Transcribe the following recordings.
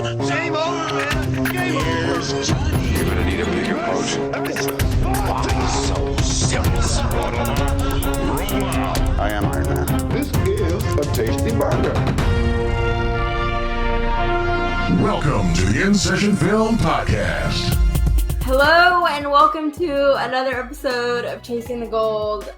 Game over, man. Game over. Johnny. You're gonna need a bigger boat. So serious. Roll out. I am Iron Man. This is a tasty burger. Welcome to the In Session Film Podcast. Hello and welcome to another episode of Chasing the Gold.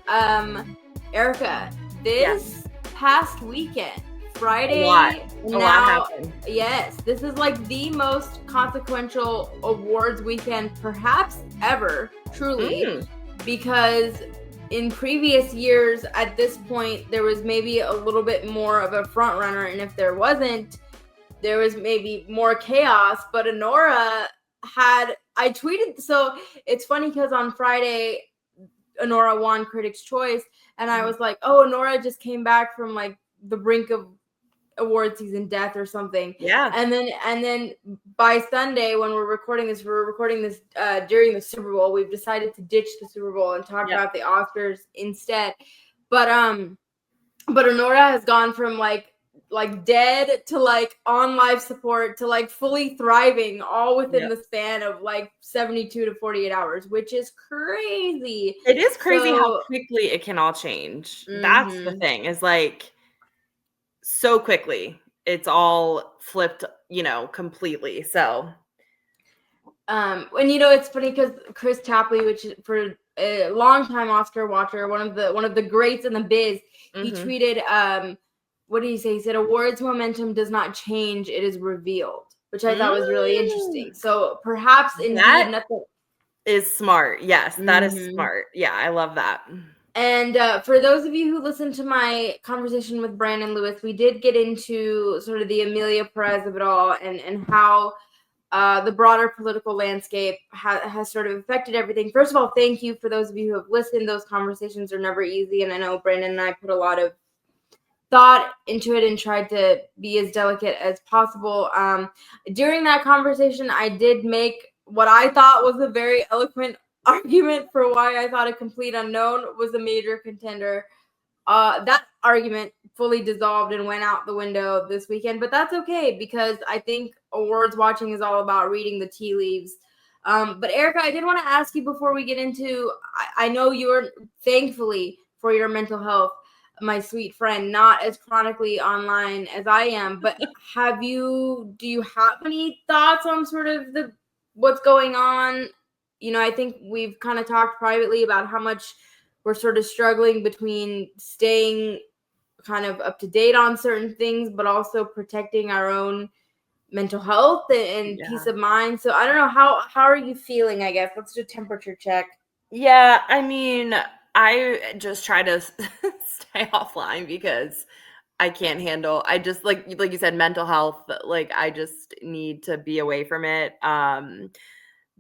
Erica, this past weekend, Friday, a lot happened. Yes, this is like the most consequential awards weekend perhaps ever, truly, because in previous years at this point there was maybe a little bit more of a front runner, and if there wasn't, there was maybe more chaos. But Honora I tweeted, so it's funny because on Friday Honora won Critics' Choice, and I was like, oh, Honora just came back from like the brink of award season death or something. Yeah. And then by Sunday, when we're recording this during the Super Bowl. We've decided to ditch the Super Bowl and talk about the Oscars instead. But Honora has gone from like dead to like on life support to like fully thriving, all within the span of like 72 to 48 hours, which is crazy. It is crazy how quickly it can all change. That's the thing, is like so quickly it's all flipped, completely. So and it's funny because Chris Tapley, which is for a longtime Oscar watcher, one of the greats in the biz, he tweeted, what did he say? He said, awards momentum does not change, it is revealed, which I thought was really interesting. So perhaps indeed nothing is smart. Yes, that is smart. Yeah, I love that. And for those of you who listened to my conversation with Brandon Lewis, we did get into sort of the Amelia Perez of it all, and how the broader political landscape has sort of affected everything. First of all, thank you for those of you who have listened. Those conversations are never easy, and I know Brandon and I put a lot of thought into it and tried to be as delicate as possible. During that conversation, I did make what I thought was a very eloquent argument for why I thought A Complete Unknown was a major contender. That argument fully dissolved and went out the window this weekend, but that's okay, because I think awards watching is all about reading the tea leaves. But Erica, I did want to ask you before we get into, I know you're, thankfully for your mental health, my sweet friend, not as chronically online as I am, but do you have any thoughts on sort of what's going on? I think we've kind of talked privately about how much we're sort of struggling between staying kind of up to date on certain things, but also protecting our own mental health and peace of mind. So I don't know, how are you feeling, I guess? Let's do a temperature check. Yeah, I mean, I just try to stay offline because I can't handle, I just like you said, mental health, like I just need to be away from it.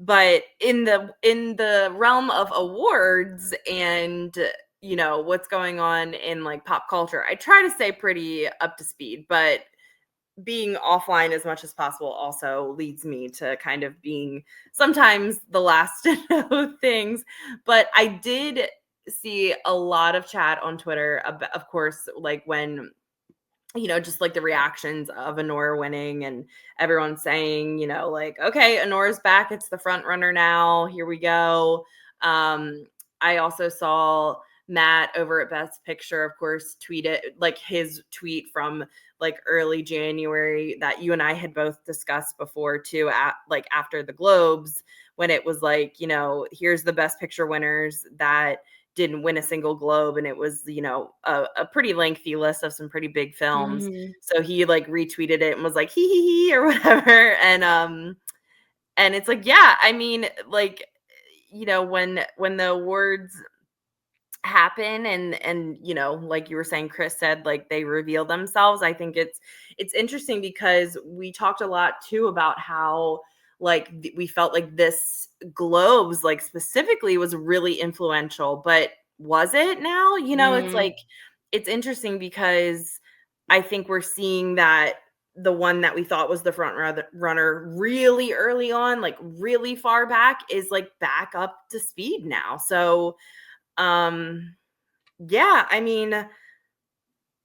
But in the realm of awards and, what's going on in like pop culture, I try to stay pretty up to speed, but being offline as much as possible also leads me to kind of being sometimes the last to know things. But I did see a lot of chat on Twitter, of course, like when, just like the reactions of Honora winning and everyone saying, like, okay, Honora's back. It's the front runner now. Here we go. I also saw Matt over at Best Picture, of course, tweeted like his tweet from like early January that you and I had both discussed before too, after the Globes, when it was like, here's the Best Picture winners that didn't win a single Globe, and it was a pretty lengthy list of some pretty big films. So he like retweeted it and was like hee or whatever, and it's like, yeah, I mean, like, when the awards happen and like you were saying, Chris said, like they reveal themselves. I think it's interesting because we talked a lot too about how like we felt like this Globes like specifically was really influential, but was it now? It's like, it's interesting because I think we're seeing that the one that we thought was the front runner really early on, like really far back, is like back up to speed now. So yeah, I mean,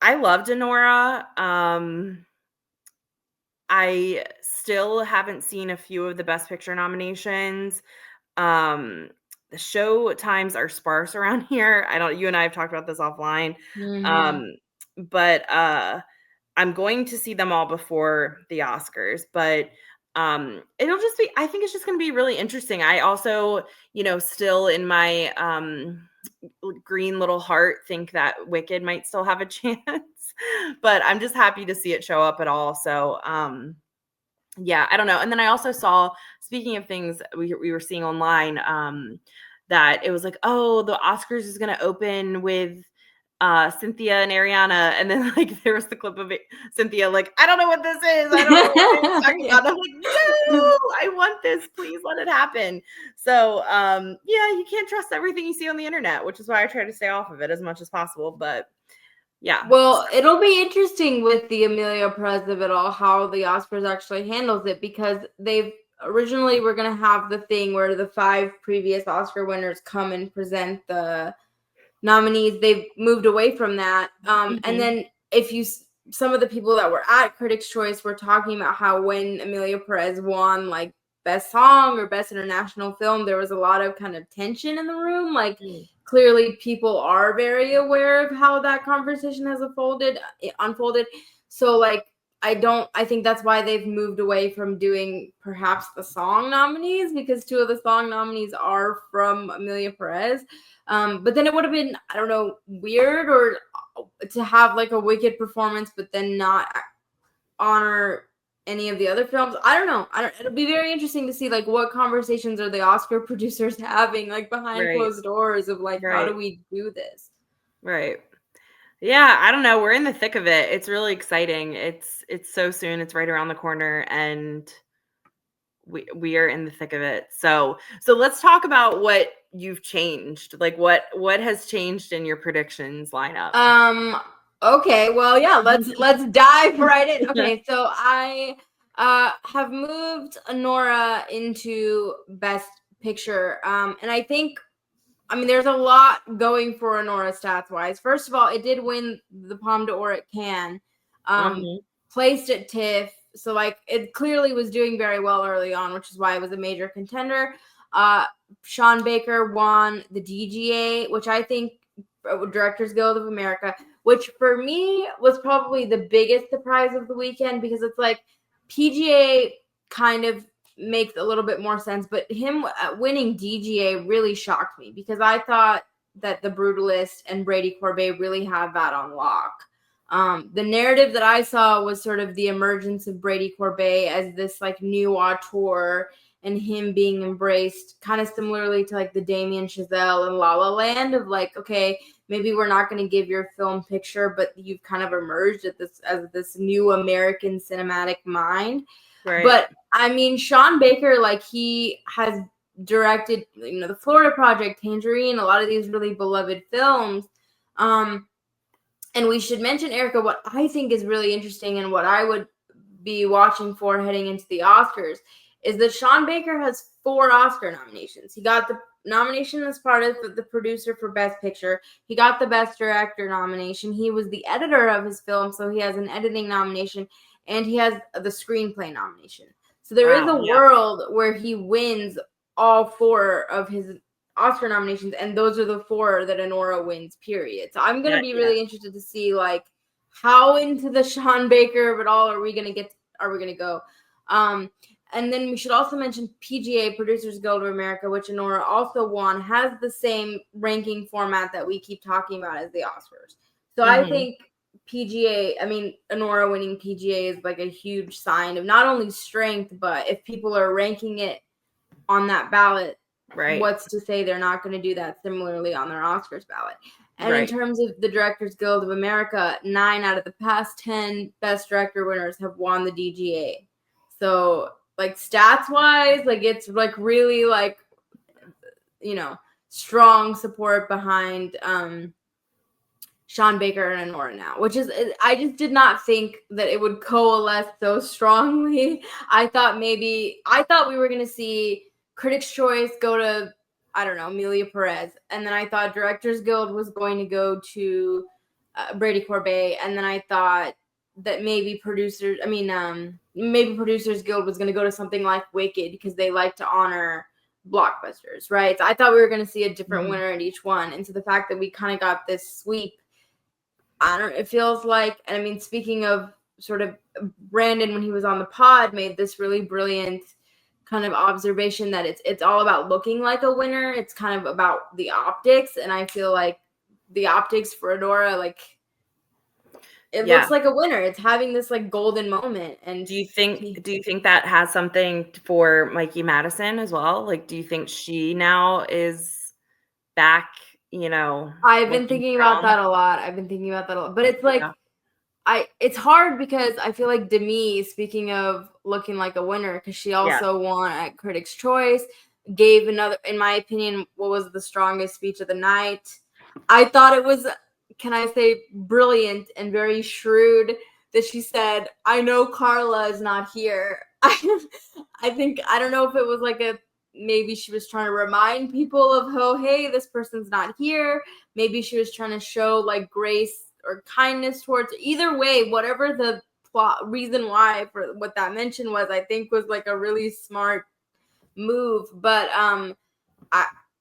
I loved Honora. I still haven't seen a few of the Best Picture nominations. Um, the show times are sparse around here. You and I have talked about this offline. Mhm. Um, but I'm going to see them all before the Oscars, but it'll just be, I think it's just going to be really interesting. I also, still in my green little heart think that Wicked might still have a chance, but I'm just happy to see it show up at all. So, yeah, I don't know. And then I also saw, speaking of things we were seeing online, that it was like, oh, the Oscars is going to open with Cynthia and Ariana, and then like there was the clip of it, Cynthia like, I don't know what this is, I don't know what it's talking Yeah. about. I'm like, no, I want this, please let it happen. So yeah, you can't trust everything you see on the internet, which is why I try to stay off of it as much as possible. But yeah. Well, it'll be interesting with the Amelia Perez of it all, how the Oscars actually handles it, because they've originally were going to have the thing where the 5 previous Oscar winners come and present the nominees. They've moved away from that. And then some of the people that were at Critics' Choice were talking about how when Amelia Perez won like Best Song or Best International Film, there was a lot of kind of tension in the room. Like clearly people are very aware of how that conversation has unfolded. So like, I think that's why they've moved away from doing perhaps the song nominees, because 2 of the song nominees are from Amelia Perez. But then it would have been, I don't know, weird or to have like a Wicked performance, but then not honor any of the other films. I don't know. It'll be very interesting to see like what conversations are the Oscar producers having like behind closed doors of like, how do we do this? Right. Yeah, I don't know. We're in the thick of it. It's really exciting. It's so soon. It's right around the corner, and we are in the thick of it. So let's talk about what you've changed. Like what has changed in your predictions lineup? Okay, well, yeah, let's dive right in. Okay, so I have moved Nora into Best Picture. And I think, I mean, there's a lot going for Nora stats wise. First of all, it did win the Palme d'Or at Cannes, placed at TIFF. So like it clearly was doing very well early on, which is why it was a major contender. Sean Baker won the DGA, which I think Directors Guild of America, which for me was probably the biggest surprise of the weekend, because it's like PGA kind of makes a little bit more sense, but him winning DGA really shocked me, because I thought that The Brutalist and Brady Corbet really had that on lock. The narrative that I saw was sort of the emergence of Brady Corbet as this like new auteur, and him being embraced kind of similarly to like the Damien Chazelle and La La Land of like, okay, maybe we're not going to give your film picture, but you've kind of emerged as this new American cinematic mind. Right. But I mean, Sean Baker, like he has directed, the Florida Project, Tangerine, a lot of these really beloved films. And we should mention, Erica, what I think is really interesting and what I would be watching for heading into the Oscars is that Sean Baker has 4 Oscar nominations. He got the nomination as part of the producer for Best Picture. He got the Best Director nomination. He was the editor of his film, so he has an editing nomination, and he has the screenplay nomination. So there is a world where he wins all 4 of his Oscar nominations, and those are the 4 that Nora wins, period. So I'm going to be really interested to see like how into the Sean Baker of it all are we going to go? And then we should also mention PGA, Producers Guild of America, which Nora also won, has the same ranking format that we keep talking about as the Oscars. So I think PGA, I mean, Nora winning PGA is like a huge sign of not only strength, but if people are ranking it on that ballot, what's to say they're not going to do that similarly on their Oscars ballot? And in terms of the Directors Guild of America, 9 out of the past 10 Best Director winners have won the DGA. So like stats wise, like it's like really like, strong support behind Sean Baker and Nora now, which is, I just did not think that it would coalesce so strongly. I thought we were going to see Critics' Choice go to, I don't know, Amelia Perez. And then I thought Directors Guild was going to go to Brady Corbet. And then I thought that maybe Producers Guild was going to go to something like Wicked because they like to honor blockbusters, right? So I thought we were going to see a different winner at each one. And so the fact that we kind of got this sweep, it feels like, and I mean, speaking of sort of Brandon, when he was on the pod, made this really brilliant kind of observation that it's all about looking like a winner. It's kind of about the optics. And I feel like the optics for Adora, like, it looks like a winner. It's having this like golden moment. And do you think that has something for Mikey Madison as well? Like, do you think she now is back, I've been thinking about that a lot. But it's like, it's hard because I feel like Demi, speaking of looking like a winner, because she also won at Critics' Choice, gave another, in my opinion, what was the strongest speech of the night. I thought it was, can I say, brilliant and very shrewd that she said, I know Carla is not here. I think, I don't know if it was like maybe she was trying to remind people of, oh, hey, this person's not here. Maybe she was trying to show like grace or kindness towards, either way, whatever the plot reason why for what that mention was, I think was like a really smart move. But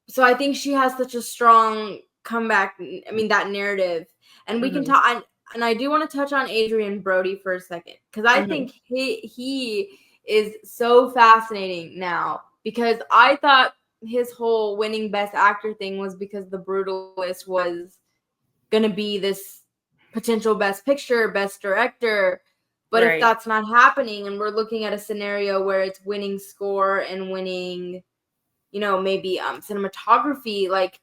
so I think she has such a strong comeback. I mean, that narrative, and we can talk. And I do want to touch on Adrian Brody for a second, because I think he is so fascinating now, because I thought his whole winning Best Actor thing was because The Brutalist was going to be this potential Best Picture, Best Director. But if that's not happening and we're looking at a scenario where it's winning score and winning, maybe cinematography, like,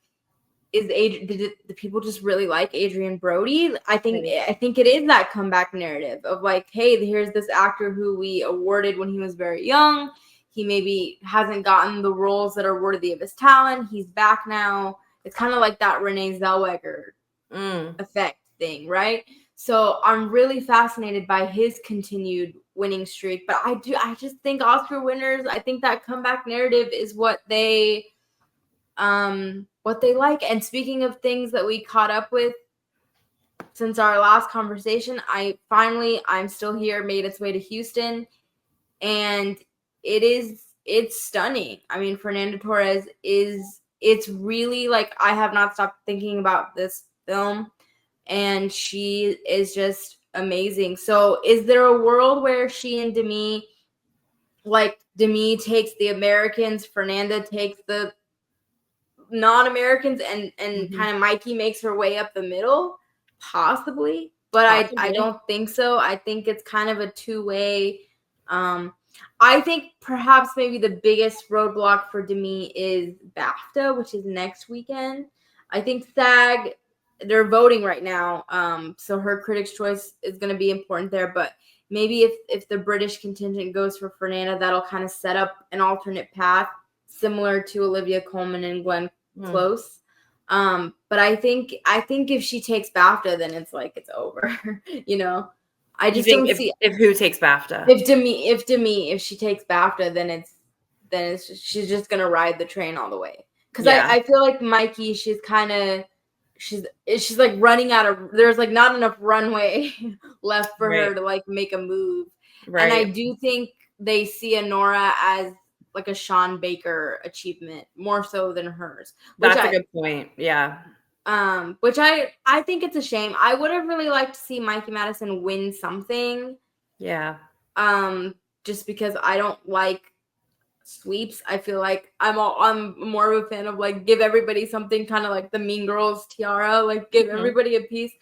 did the people just really like Adrian Brody? I think it is that comeback narrative of like, hey, here's this actor who we awarded when he was very young. He maybe hasn't gotten the roles that are worthy of his talent. He's back now. It's kind of like that Renee Zellweger effect thing, right? So I'm really fascinated by his continued winning streak. But I just think Oscar winners, I think that comeback narrative is what they like. And speaking of things that we caught up with since our last conversation, I'm still here, made its way to Houston, and it's stunning. I mean, Fernanda Torres it's really like, I have not stopped thinking about this film, and she is just amazing. So is there a world where she and Demi takes the Americans, Fernanda takes the non-Americans, and kind of Mikey makes her way up the middle? Possibly, but I don't think so. I think it's kind of a two-way. I think perhaps maybe the biggest roadblock for Demi is BAFTA, which is next weekend. I think SAG, they're voting right now, so her Critics' Choice is going to be important there. But maybe if the British contingent goes for Fernanda, that'll kind of set up an alternate path, similar to Olivia Colman and Glenn Close. But I think if she takes BAFTA, then it's like it's over. I just don't see if who takes BAFTA. If she takes BAFTA, then she's just gonna ride the train all the way. Because I feel like Mikey, she's like running out of, there's like not enough runway left for her to like make a move. Right. And I do think they see Anora as like a Sean Baker achievement more so than hers. That's a good point. Yeah. Which I think it's a shame. I would have really liked to see Mikey Madison win something. Yeah. Just because I don't like sweeps. I feel like I'm more of a fan of like, give everybody something, kind of like the Mean Girls tiara, like give everybody a piece.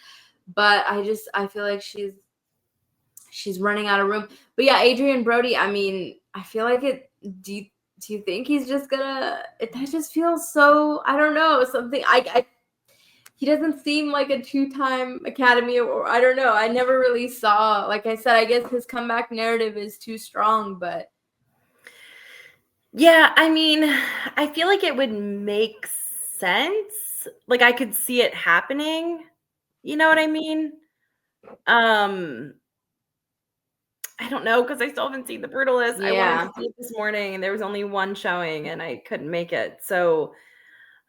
But I feel like she's running out of room. But yeah, Adrian Brody, I mean, I feel like it. Do you think he's just gonna? That just feels so. I don't know, something. He doesn't seem like a 2-time Academy Award. I don't know. I never really saw. Like I said, I guess his comeback narrative is too strong. But yeah, I mean, I feel like it would make sense. Like I could see it happening. You know what I mean? I don't know, because I still haven't seen The Brutalist. I wanted to see it this morning, and there was only one showing, and I couldn't make it. So,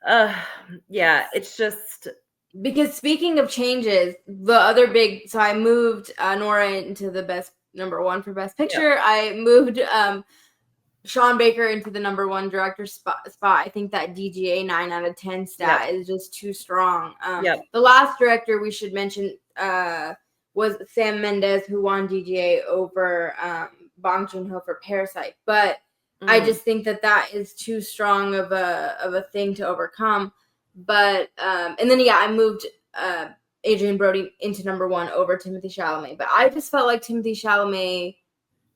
yeah, it's just, Because speaking of changes, the other big, so I moved Nora into the best number one for best picture. Yep. I moved Sean Baker into the number one director spot. I think that DGA 9 out of 10 stat is just too strong. Yep. The last director we should mention was Sam Mendes, who won DGA over Bong Joon-ho for Parasite. But I just think that is too strong of a thing to overcome. But and then I moved Adrian Brody into number one over Timothée Chalamet. But I just felt like Timothée Chalamet,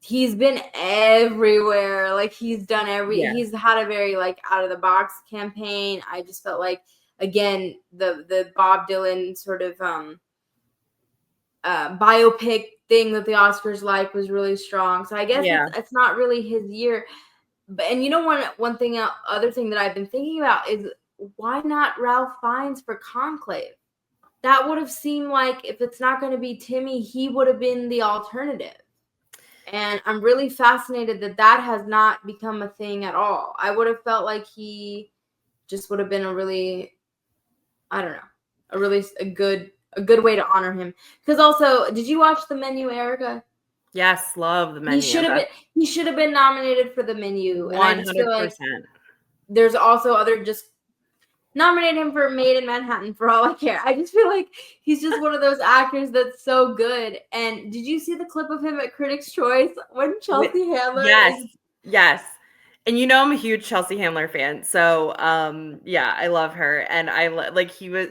he's been everywhere. Like he's done he's had a very like out of the box campaign. I just felt like, again, the Bob Dylan sort of biopic thing that the Oscars like was really strong. So I guess it's not really his year. But and one thing, other thing that I've been thinking about is, why not Ralph Fiennes for Conclave? That would have seemed like, if it's not going to be Timmy, he would have been the alternative. And I'm really fascinated that has not become a thing at all. I would have felt like he just would have been a really, I don't know, a good way to honor him. Because also, did you watch The Menu, Erica? Yes, love The Menu. He should have been nominated for The Menu. 100%. And I just feel like there's also other, just nominate him for Made in Manhattan for all I care. I just feel like he's just one of those actors that's so good. And did you see the clip of him at Critics' Choice when Chelsea Handler? Yes. And I'm a huge Chelsea Handler fan. So, I love her. And I like, he was,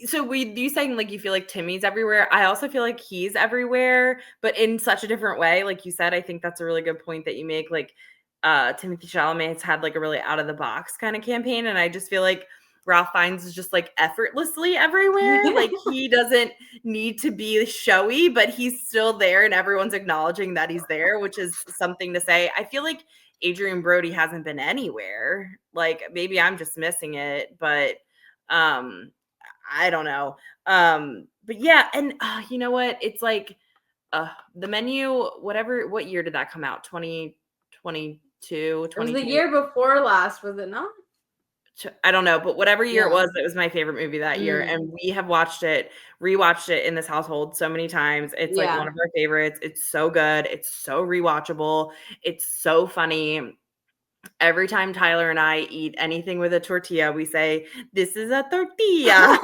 so you saying like, you feel like Timmy's everywhere. I also feel like he's everywhere, but in such a different way. Like you said, I think that's a really good point that you make. Like, Timothée Chalamet has had like a really out of the box kind of campaign. And I just feel like Ralph Fiennes is just like effortlessly everywhere. Like he doesn't need to be showy, but he's still there and everyone's acknowledging that he's there, which is something to say. I feel like Adrian Brody hasn't been anywhere. Like maybe I'm just missing it, but I don't know. But yeah, and you know what? It's like The Menu, what year did that come out? 2022, It was the year before last, was it not? I don't know, but whatever year it was my favorite movie that year. And we have rewatched it in this household so many times. It's like one of our favorites. It's so good. It's so rewatchable. It's so funny. Every time Tyler and I eat anything with a tortilla, we say, "This is a tortilla."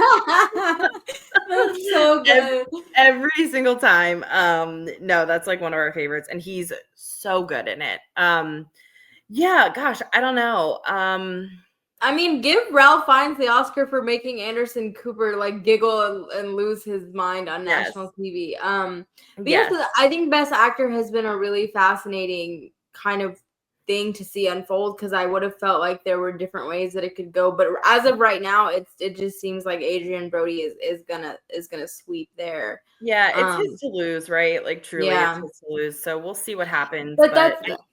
That's so good. Every single time. No, that's like one of our favorites. And he's so good in it. Yeah, gosh, I don't know. I mean, give Ralph Fiennes the Oscar for making Anderson Cooper like giggle and lose his mind on national TV. But I think Best Actor has been a really fascinating kind of thing to see unfold, because I would have felt like there were different ways that it could go. But as of right now, it just seems like Adrian Brody is gonna sweep there. Yeah, it's his to lose, right? Like truly, it's his to lose. So we'll see what happens.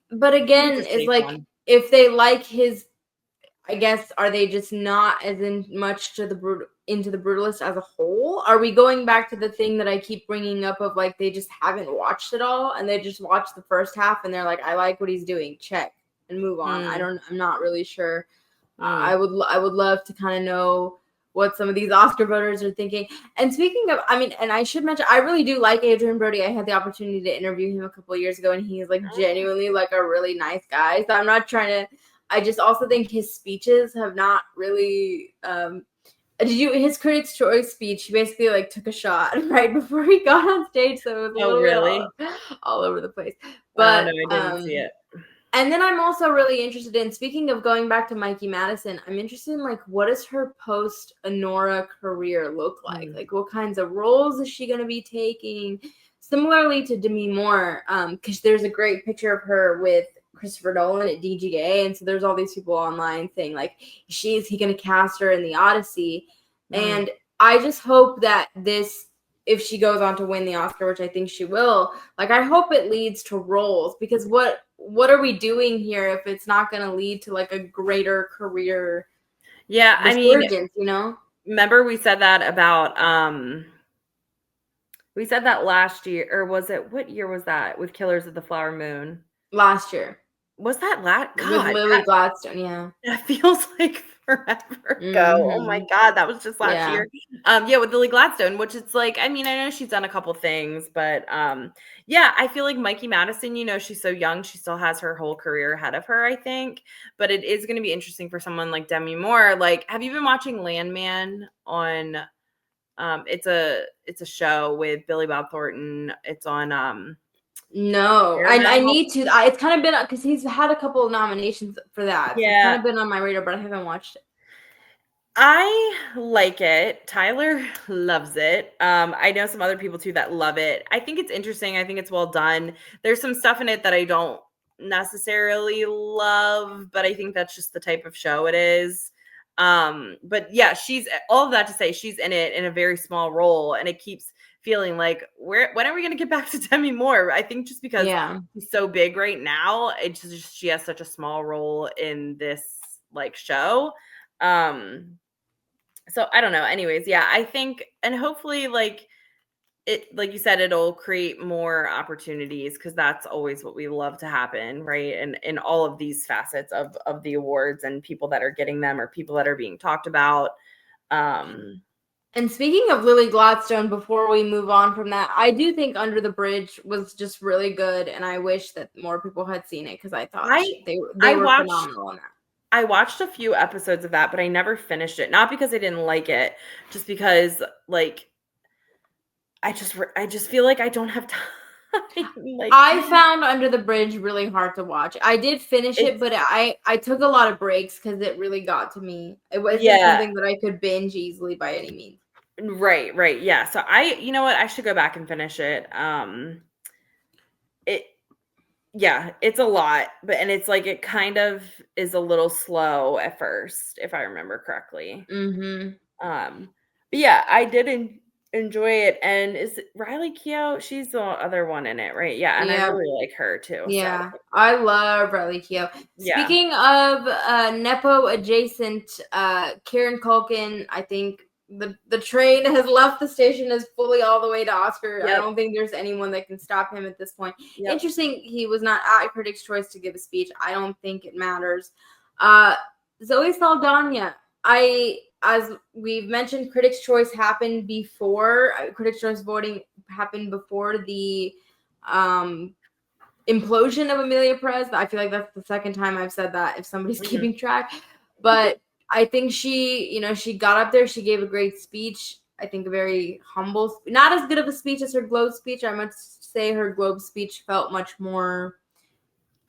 But again, it's like if they like his, I guess, are they just not as in much to into the Brutalist as a whole? Are we going back to the thing that I keep bringing up of like they just haven't watched it all and they just watched the first half and they're like, I like what he's doing, check, and move on. I'm not really sure. I would love to kind of know what some of these Oscar voters are thinking. And speaking of, I mean, and I should mention, I really do like Adrian Brody. I had the opportunity to interview him a couple of years ago, and he's like genuinely like a really nice guy. So I'm not trying to. I just also think his speeches have not really. His Critics' Choice speech? He basically like took a shot right before he got on stage, so it was a little all over the place. But no, I didn't see it. And then I'm also really interested in, speaking of going back to Mikey Madison, I'm interested in like, what does her post Anora career look like? Like, what kinds of roles is she going to be taking? Similarly to Demi Moore, because there's a great picture of her with Christopher Nolan at DGA, and so there's all these people online saying like, is he going to cast her in the Odyssey? And I just hope that this, if she goes on to win the Oscar, which I think she will, like I hope it leads to roles, because what are we doing here if it's not going to lead to like a greater career? Yeah, I mean, you know. Remember we said that about we said that last year, or was it, what year was that with Killers of the Flower Moon? Last year. Was that last? God, with Lily Gladstone, yeah. That feels like forever ago. Oh my Mhm. God, that was just last Yeah. year. Yeah, with Lily Gladstone, which it's like, I mean, I know she's done a couple things, but yeah, I feel like Mikey Madison, she's so young, she still has her whole career ahead of her, I think. But it is going to be interesting for someone like Demi Moore. Like, have you been watching Landman on it's a show with Billy Bob Thornton. It's on No, I Paramount. need to. It's kind of been because he's had a couple of nominations for that. So it's kind Yeah, of been on my radar, but I haven't watched it. I like it. Tyler loves it. I know some other people too that love it. I think it's interesting. I think it's well done. There's some stuff in it that I don't necessarily love, but I think that's just the type of show it is. But yeah, she's all of that to say she's in it in a very small role, and it keeps feeling like when are we going to get back to Demi Moore? I think just because Yeah. she's so big right now, it's just she has such a small role in this like show. So I don't know. Anyways, yeah, I think, and hopefully, like you said, it'll create more opportunities because that's always what we love to happen, right? And in all of these facets of the awards and people that are getting them or people that are being talked about. And speaking of Lily Gladstone, before we move on from that, I do think Under the Bridge was just really good, and I wish that more people had seen it because I thought they I were watched phenomenal in that. I watched a few episodes of that, but I never finished it. Not because I didn't like it, just because like I just feel like I don't have time. Like I found Under the Bridge really hard to watch. I did finish it, it's but I took a lot of breaks because it really got to me. It wasn't yeah, something that I could binge easily by any means. right. Yeah. So you know what? I should go back and finish it. It yeah, it's a lot, and it's like it kind of is a little slow at first, if I remember correctly. Mm-hmm. But yeah, I did enjoy it. And is it Riley Keough? She's the other one in it, right? Yeah, and I Yeah. really like her too. So Yeah, I love Riley Keough. yeah, Speaking of Nepo adjacent, Kieran Culkin, I think the train has left the station is fully all the way to Oscar. I yep, don't think there's anyone that can stop him at this point. yep. Interesting, he was not at Critics' Choice to give a speech. I don't think it matters. Zoe Saldana, as we've mentioned, Critics' Choice happened before Critics' Choice voting happened before the implosion of Amelia Perez. I feel like that's the second time I've said that if somebody's keeping track. But I think she got up there. She gave a great speech. I think a very humble, not as good of a speech as her Globe speech. I must say her Globe speech felt much more,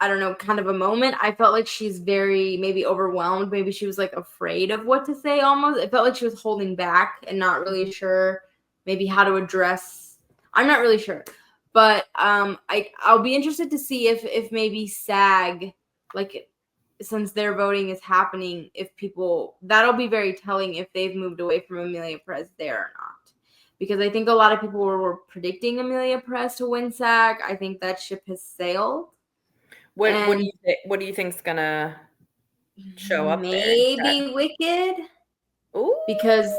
I don't know, kind of a moment. I felt like she's very maybe overwhelmed. Maybe she was like afraid of what to say almost. It felt like she was holding back and not really sure maybe how to address. I'm not really sure. But I'll be interested to see if maybe SAG, like since their voting is happening, if people that'll be very telling if they've moved away from Amelia Perez there or not. Because I think a lot of people were predicting Amelia Perez to win SAG. I think that ship has sailed. What do And you think? What do you think's gonna show up there instead? maybe Wicked Ooh, because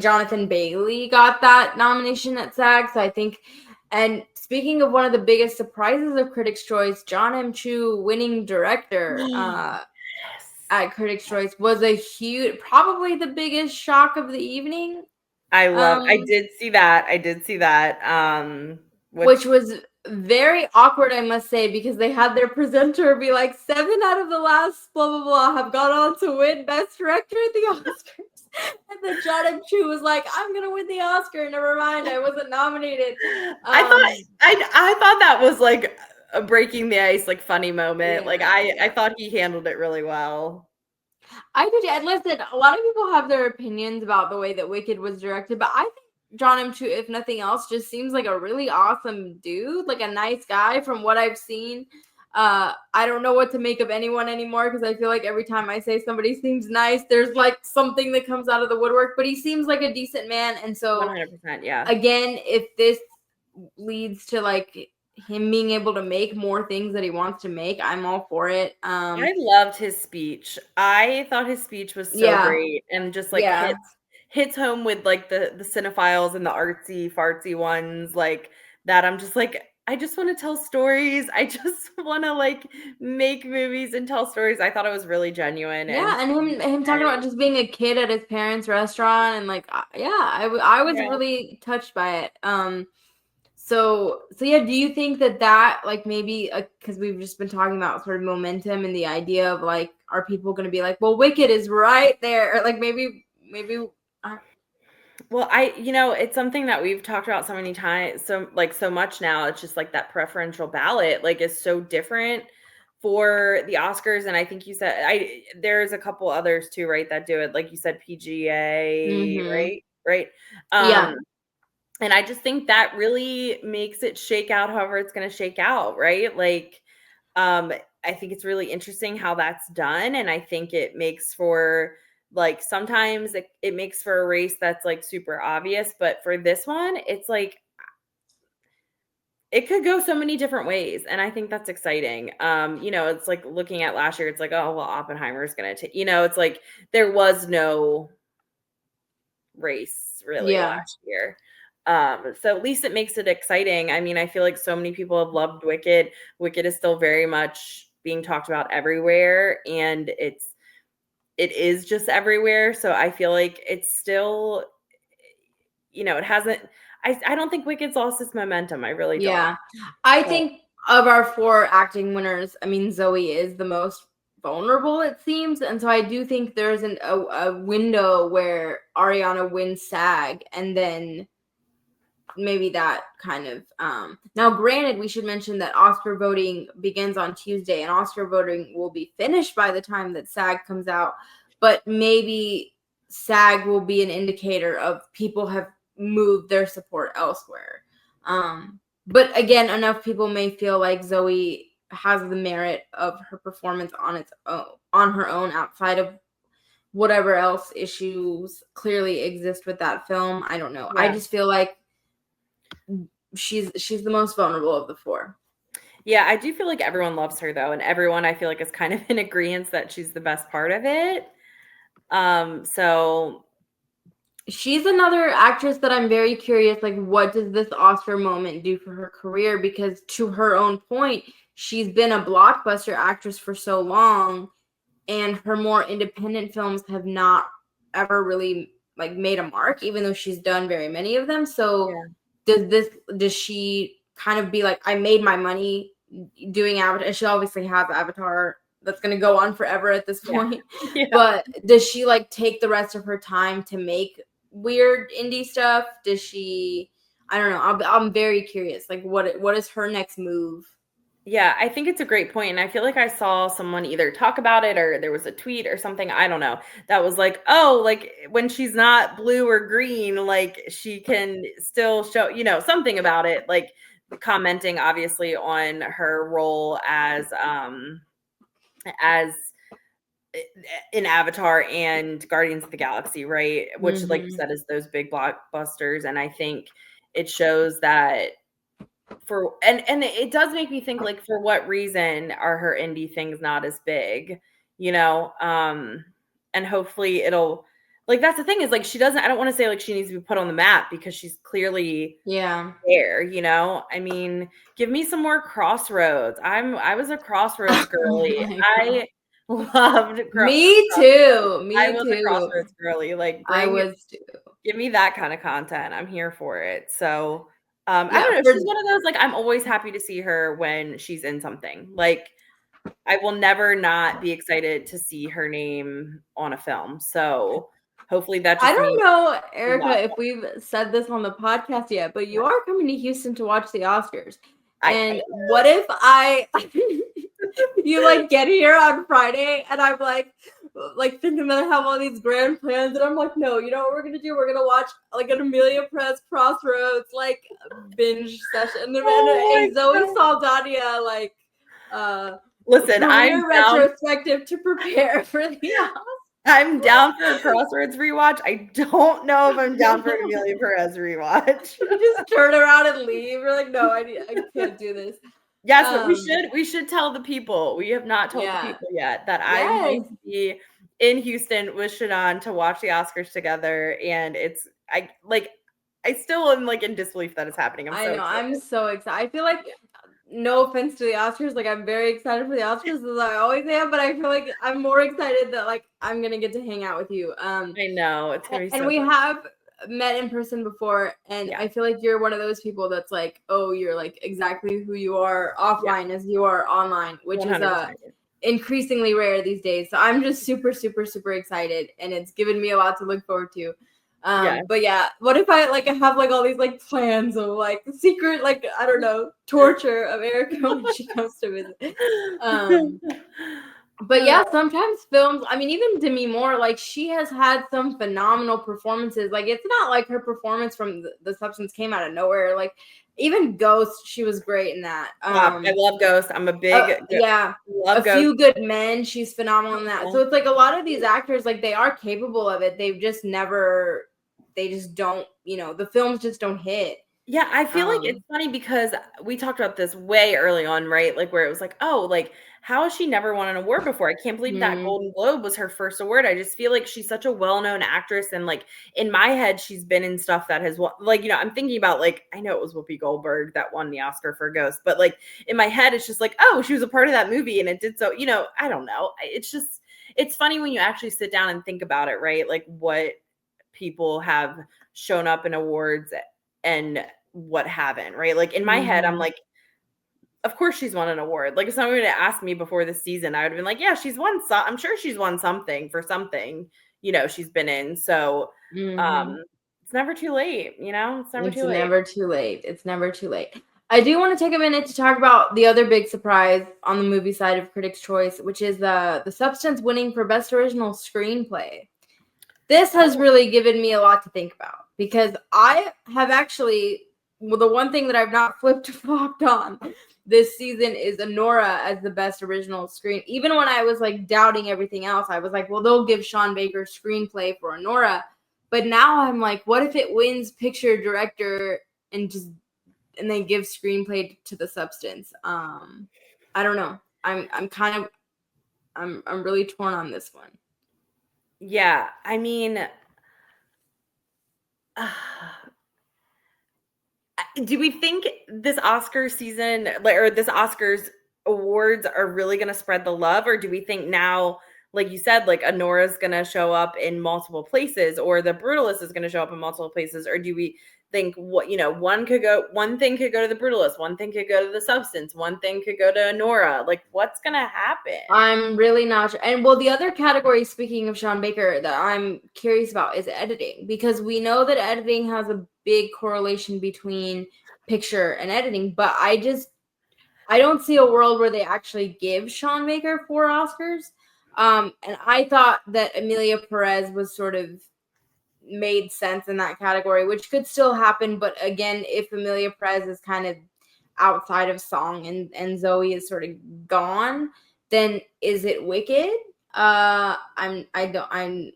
Jonathan Bailey got that nomination at SAG, so I think. And speaking of one of the biggest surprises of Critics' Choice, John M. Chu winning director yes. at Critics' Choice was a huge, probably the biggest shock of the evening. I did see that. Which was very awkward, I must say, because they had their presenter be like, 7 out of the last blah blah blah have gone on to win Best Director at the Oscars. And then John M. Chu was like, I'm gonna win the Oscar. Never mind, I wasn't nominated. I thought that was like a breaking the ice, like funny moment. Like Yeah. I thought he handled it really well. I did. And listen, a lot of people have their opinions about the way that Wicked was directed, but I think John M. Chu, if nothing else, just seems like a really awesome dude, like a nice guy from what I've seen. I don't know what to make of anyone anymore because I feel like every time I say somebody seems nice, there's like something that comes out of the woodwork, but he seems like a decent man. And so 100%, yeah. again, if this leads to like him being able to make more things that he wants to make, I'm all for it. I loved his speech. I thought his speech was so great and just like hits home with like the cinephiles and the artsy fartsy ones like that. I'm just like, I just want to tell stories. I just want to like make movies and tell stories. I thought it was really genuine. Yeah, and him talking about just being a kid at his parents' restaurant, and like, I was Yeah. really touched by it. So yeah, do you think that like maybe because we've just been talking about sort of momentum and the idea of like, are people going to be like, well, Wicked is right there, or like maybe. Well, it's something that we've talked about so many times, so much now. It's just like that preferential ballot, like, is so different for the Oscars. And I think you said there's a couple others too, right? That do it, like you said, PGA, Mm-hmm. right. Yeah. And I just think that really makes it shake out however it's going to shake out, right? Like, I think it's really interesting how that's done. And I think it makes for like, sometimes it makes for a race that's like super obvious. But for this one, it's like, it could go so many different ways. And I think that's exciting. It's like looking at last year, it's like, oh, well, Oppenheimer is going to take, it's like there was no race really Yeah. last year. So at least it makes it exciting. I mean, I feel like so many people have loved Wicked. Wicked is still very much being talked about everywhere, and it is just everywhere. So I feel like it's still, it hasn't. I don't think Wicked's lost its momentum. I really don't. Yeah. I think of our 4 acting winners, I mean, Zoe is the most vulnerable, it seems. And so I do think there's a window where Ariana wins SAG, and then maybe that kind of now granted, we should mention that Oscar voting begins on Tuesday, and Oscar voting will be finished by the time that SAG comes out, but maybe SAG will be an indicator of people have moved their support elsewhere. But again, enough people may feel like Zoe has the merit of her performance on her own, outside of whatever else issues clearly exist with that film. I don't know. Yeah. I just feel like she's the most vulnerable of the 4. Yeah, I do feel like everyone loves her though, and everyone, I feel like, is kind of in agreement that she's the best part of it. So she's another actress that I'm very curious, like, what does this Oscar moment do for her career? Because to her own point, she's been a blockbuster actress for so long, and her more independent films have not ever really like made a mark, even though she's done very many of them. So does she kind of be like, I made my money doing Avatar? And she obviously has Avatar that's going to go on forever at this point. Yeah. But does she like take the rest of her time to make weird indie stuff? Does she, I don't know. I'm very curious. Like, what is her next move? Yeah, I think it's a great point. And I feel like I saw someone either talk about it or there was a tweet or something, I don't know, that was like, oh, like when she's not blue or green, like she can still show, something about it, like commenting obviously on her role as in Avatar and Guardians of the Galaxy, right? Which, like you said, is those big blockbusters. And I think it shows that and it does make me think, like, for what reason are her indie things not as big, and hopefully it'll, like, that's the thing, is like, I don't want to say like she needs to be put on the map, because she's clearly there. I mean, give me some more Crossroads. I was a Crossroads girly. I loved Me too. I was a Crossroads girly. Like, give me that kind of content. I'm here for it. So I don't know. She's one of those, like, I'm always happy to see her when she's in something. Like, I will never not be excited to see her name on a film. So hopefully that just I don't know, Erica, if we've said this on the podcast yet, but you are coming to Houston to watch the Oscars. And what if you like get here on Friday and I'm like thinking that I have all these grand plans, and I'm like, no, you know what we're gonna do? We're gonna watch like an Amelia Perez Crossroads like binge session, and Zoe Saldana like listen, I'm retrospective to prepare for the Oscars. I'm down for a Crossroads rewatch. I don't know if I'm down for an Amelia Perez rewatch. You just turn around and leave. You're like, no, I can't do this. Yes, but we should tell the people. We have not told the people yet that I'm going to be in Houston with Shadan to watch the Oscars together. And I I still am like in disbelief that it's happening. I know. Excited. I'm so excited. I feel like, no offense to the Oscars, like I'm very excited for the Oscars as I always am, but I feel like I'm more excited that like I'm gonna get to hang out with you. I know it's gonna be so And we fun. have met in person before, and Yeah. I feel like you're one of those people that's like, oh, you're like exactly who you are offline as you are online, which 100%. is increasingly rare these days. So I'm just super, super, super excited, and it's given me a lot to look forward to. But yeah, what if I like have like all these like plans of like secret, like I don't know, torture of Erica when she comes to visit. But yeah, sometimes films, I mean, even Demi Moore, like she has had some phenomenal performances. Like it's not like her performance from the Substance came out of nowhere. Like even Ghost, she was great in that. I love Ghost. I'm a big love Ghost. Few Good Men. She's phenomenal in that. So it's like a lot of these actors, like they are capable of it. They've just never, they just don't, the films just don't hit. Yeah, I feel like it's funny because we talked about this way early on, right? Like where it was like, oh, like how has she never won an award before? I can't believe that Golden Globe was her first award. I just feel like she's such a well-known actress, and like in my head, she's been in stuff that has won. Like I'm thinking about like I know it was Whoopi Goldberg that won the Oscar for Ghost, but like in my head, it's just like oh, she was a part of that movie and it did so. I don't know. It's funny when you actually sit down and think about it, right? Like what people have shown up in awards and what haven't, right? Like in my head, I'm like, of course she's won an award. Like if someone had asked me before the season, I would have been like, yeah, she's won I'm sure she's won something for something, she's been in. So it's never too late, it's never too late. It's never too late. I do want to take a minute to talk about the other big surprise on the movie side of Critics' Choice, which is the Substance winning for Best Original Screenplay. This has really given me a lot to think about because I have actually, the one thing that I've not flip-flopped on this season is Anora as the best original screen. Even when I was like doubting everything else, I was like, well, they'll give Sean Baker screenplay for Anora. But now I'm like, what if it wins picture director and they give screenplay to The Substance? I don't know. I'm really torn on this one. Yeah, I mean, do we think this Oscar season or this Oscars awards are really going to spread the love, or do we think now, like you said, like Anora's going to show up in multiple places, or The Brutalist is going to show up in multiple places, or do we think one thing could go to The Brutalist, one thing could go to The Substance, one thing could go to Anora? Like what's going to happen? I'm really not sure. And well, the other category, speaking of Sean Baker, that I'm curious about is editing, because we know that editing has a big correlation between picture and editing, but I don't see a world where they actually give Sean Baker 4 Oscars. And I thought that Emilia Perez was sort of made sense in that category, which could still happen. But again, if Emilia Perez is kind of outside of song and Zoe is sort of gone, then is it Wicked? I don't know.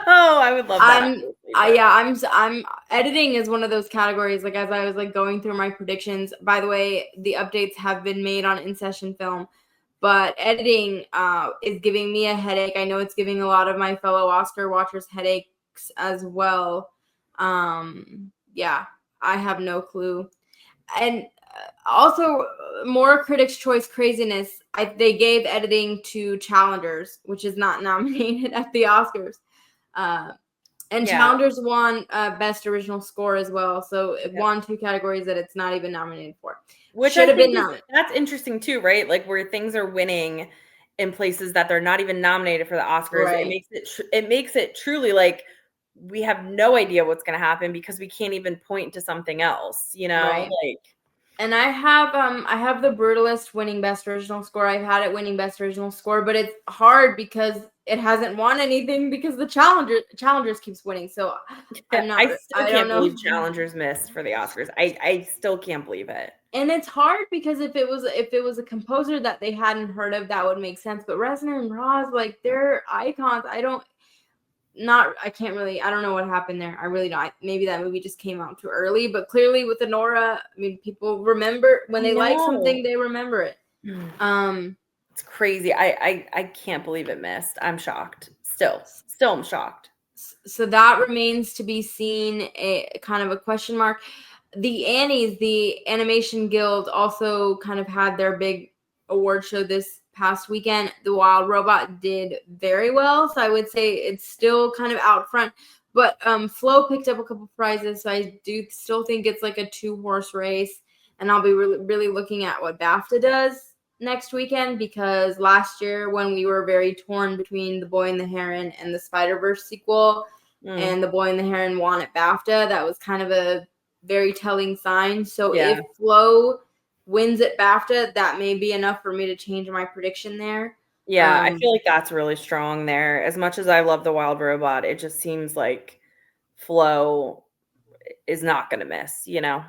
Oh, I would love that. I'm editing is one of those categories. Like as I was like going through my predictions, by the way, the updates have been made on In Session Film, but editing is giving me a headache. I know it's giving a lot of my fellow Oscar watchers headaches as well. Yeah, I have no clue. And also, more Critics' Choice craziness. They gave editing to Challengers, which is not nominated at the Oscars. And Challengers won Best Original Score as well. So it won 2 categories that it's not even nominated for. Which should have been nominated. That's interesting too, right? Like where things are winning in places that they're not even nominated for the Oscars. Right. It makes it truly like we have no idea what's going to happen because we can't even point to something else, Right. Like. And I have The Brutalist winning Best Original Score. I've had it winning Best Original Score, but it's hard because it hasn't won anything because the Challengers keeps winning. So I can't believe Challengers missed for the Oscars. I still can't believe it. And it's hard because if it was a composer that they hadn't heard of, that would make sense. But Reznor and Roz, like they're icons. I don't know what happened there. I really don't. Maybe that movie just came out too early, but clearly with Anora, I mean, people remember when they like something, they remember it. It's crazy. I can't believe it missed. I'm shocked. Still I'm shocked. So that remains to be seen, a kind of a question mark. The Annies, the Animation Guild, also kind of had their big award show this past weekend. The Wild Robot did very well, so I would say it's still kind of out front. But Flo picked up a couple prizes, so I do still think it's like a 2-horse race. And I'll be really looking at what BAFTA does next weekend, because last year when we were very torn between The Boy and the Heron and the Spider-Verse sequel, and The Boy and the Heron won at BAFTA, that was kind of a very telling sign. So if Flo wins at BAFTA, that may be enough for me to change my prediction there. Yeah, I feel like that's really strong there. As much as I love the Wild Robot, it just seems like Flo is not going to miss, you know?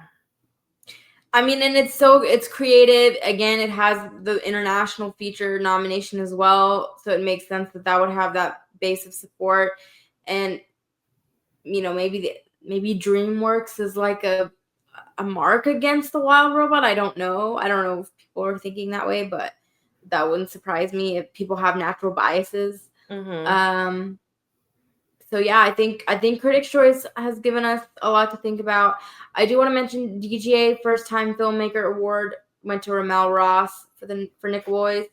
I mean, and it's creative. Again, it has the international feature nomination as well, so it makes sense that would have that base of support. And you know, maybe DreamWorks is like a mark against the Wild Robot. I don't know if people are thinking that way, but that wouldn't surprise me if people have natural biases. So yeah, I think Critics' Choice has given us a lot to think about. I do want to mention DGA First Time Filmmaker Award went to Ramel Ross for Nick Boys.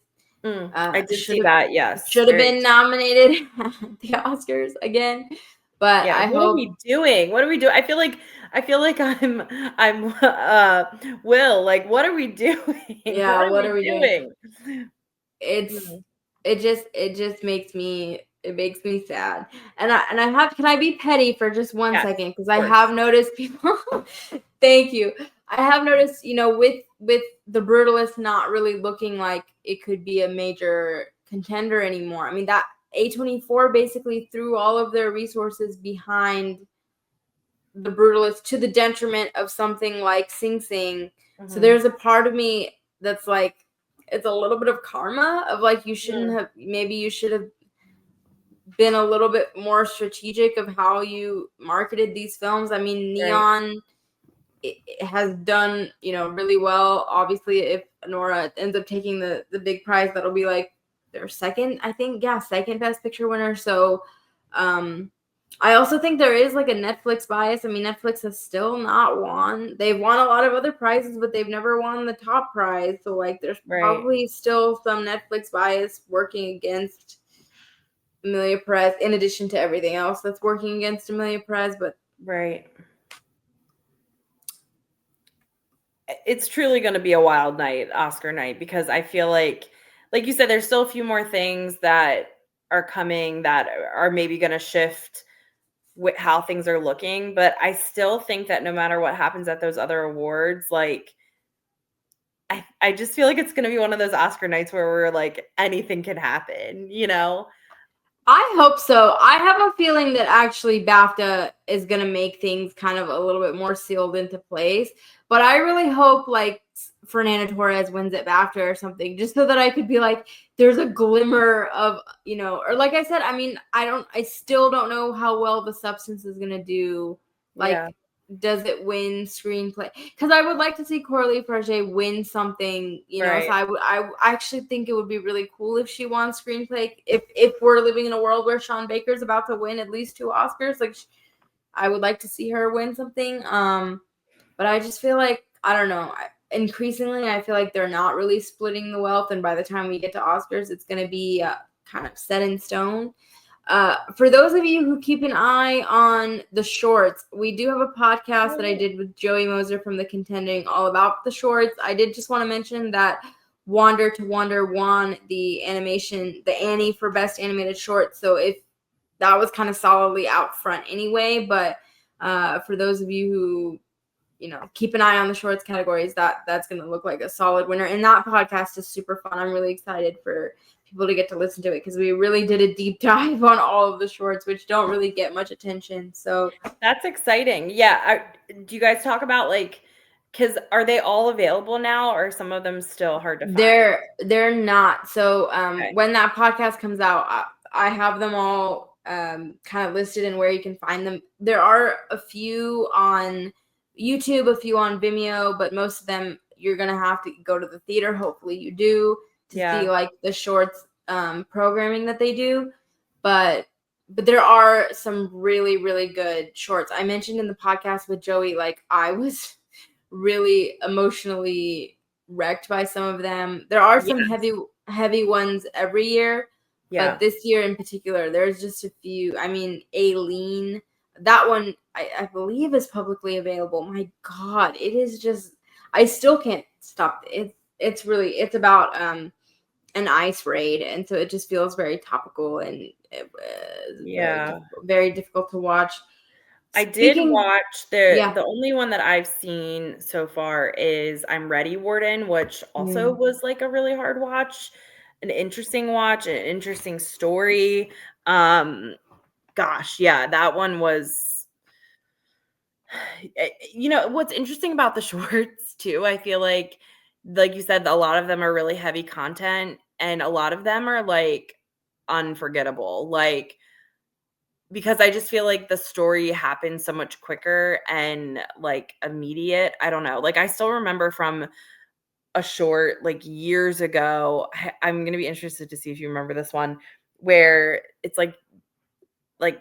I did see that. Yes, should have been nominated at the Oscars again. But yeah, what are we doing? What are we doing? I feel like I'm Will. Like, what are we doing? Yeah, what are we doing? It just makes me sad. And can I be petty for just 1 second? Because I have noticed people thank you. I have noticed, you know, with The Brutalist not really looking like it could be a major contender anymore. I mean, that A24 basically threw all of their resources behind The Brutalist to the detriment of something like Sing Sing. So there's a part of me that's like, it's a little bit of karma of like, you should have been a little bit more strategic of how you marketed these films. I mean, Neon it has done, you know, really well. Obviously, if Nora ends up taking the big prize, that'll be like their second Best Picture winner. So I also think there is like a Netflix bias. I mean, Netflix has still not won. They've won a lot of other prizes, but they've never won the top prize. So like there's probably still some Netflix bias working against Emilia Perez, in addition to everything else that's working against Emilia Perez. But it's truly going to be a wild night, Oscar night, because I feel like you said, there's still a few more things that are coming that are maybe going to shift with how things are looking. But I still think that no matter what happens at those other awards, like I just feel like it's going to be one of those Oscar nights where we're like, anything can happen, you know? I hope so. I have a feeling that actually BAFTA is going to make things kind of a little bit more sealed into place. But I really hope like Fernanda Torres wins at BAFTA or something, just so that I could be like, there's a glimmer of, you know, or like I said, I mean, I still don't know how well The Substance is going to do. Like, does it win screenplay? Because I would like to see Coralie Farge win something, you know. So I actually think it would be really cool if she won screenplay. If we're living in a world where Sean Baker's about to win at least 2 Oscars, like I would like to see her win something. But I just feel like, I don't know. Increasingly, I feel like they're not really splitting the wealth, and by the time we get to Oscars, it's going to be kind of set in stone. For those of you who keep an eye on the shorts, we do have a podcast that I did with Joey Moser from The Contending all about the shorts. I did just want to mention that Wander to Wonder won the Annie for Best Animated Short. So if that was kind of solidly out front anyway, but for those of you who, you know, keep an eye on the shorts categories, that's going to look like a solid winner. And that podcast is super fun. I'm really excited for people to get to listen to it, because we really did a deep dive on all of the shorts, which don't really get much attention. So that's exciting. Yeah. Do you guys talk about like, because are they all available now, or are some of them still hard to find? They're not. So when that podcast comes out, I have them all kind of listed and where you can find them. There are a few on YouTube, a few on Vimeo, but most of them you're gonna have to go to the theater. Hopefully you do, to see like the shorts programming that they do. But but there are some really, really good shorts. I mentioned in the podcast with Joey, like I was really emotionally wrecked by some of them. There are some heavy ones every year, Yeah. but this year in particular, there's just a few. I mean, Aileen, that one I believe is publicly available. My God, it is just, I still can't stop. It's about an ice raid, and so it just feels very topical, and it was very difficult to watch. I did watch the only one that I've seen so far is I'm Ready, Warden, which also was like a really hard watch, an interesting watch, an interesting story. Gosh, yeah, that one was, you know, what's interesting about the shorts too, I feel like you said, a lot of them are really heavy content, and a lot of them are like unforgettable. Like, because I just feel like the story happens so much quicker and like immediate. I don't know. Like, I still remember from a short like years ago. I'm going to be interested to see if you remember this one, where it's like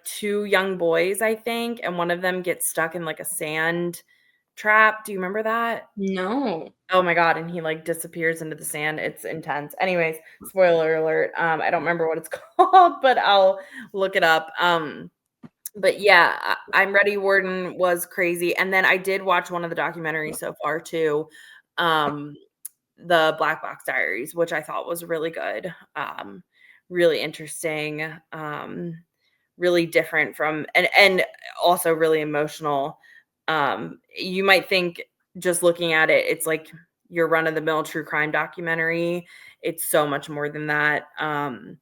two young boys, I think, and one of them gets stuck in like a sand trap. Do you remember that? No. Oh my God. And he like disappears into the sand. It's intense. Anyways, spoiler alert. I don't remember what it's called, but I'll look it up. But yeah, I'm Ready, Warden was crazy. And then I did watch one of the documentaries so far too, the Black Box Diaries, which I thought was really good, really interesting, really different from, and also really emotional. You might think, just looking at it, it's like your run-of-the-mill true crime documentary. It's so much more than that, and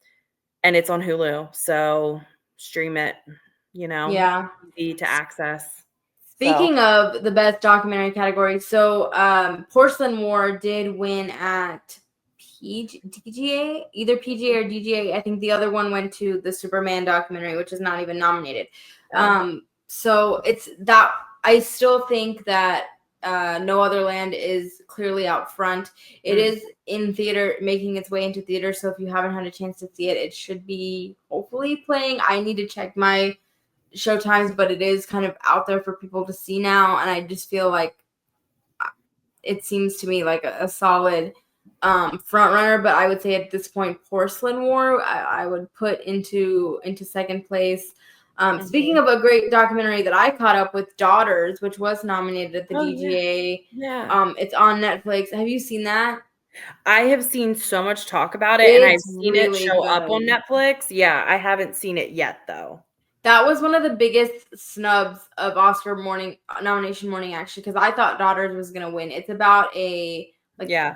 it's on Hulu, so stream it. Easy to access. Speaking of the best documentary category, so Porcelain War did win at DGA, either PGA or DGA. I think the other one went to the Superman documentary, which is not even nominated. So it's that, I still think that No Other Land is clearly out front. It is in theater, making its way into theater. So if you haven't had a chance to see it, it should be hopefully playing. I need to check my show times, but it is kind of out there for people to see now, and I just feel like it seems to me like a solid front runner. But I would say at this point, Porcelain War I would put into second place. Speaking of a great documentary that I caught up with, Daughters, which was nominated at the DGA. It's on Netflix. Have you seen that? I have seen so much talk about it, and I've seen it show up on Netflix. Yeah, I haven't seen it yet though. That was one of the biggest snubs of Oscar nomination morning, actually, because I thought Daughters was going to win. It's about a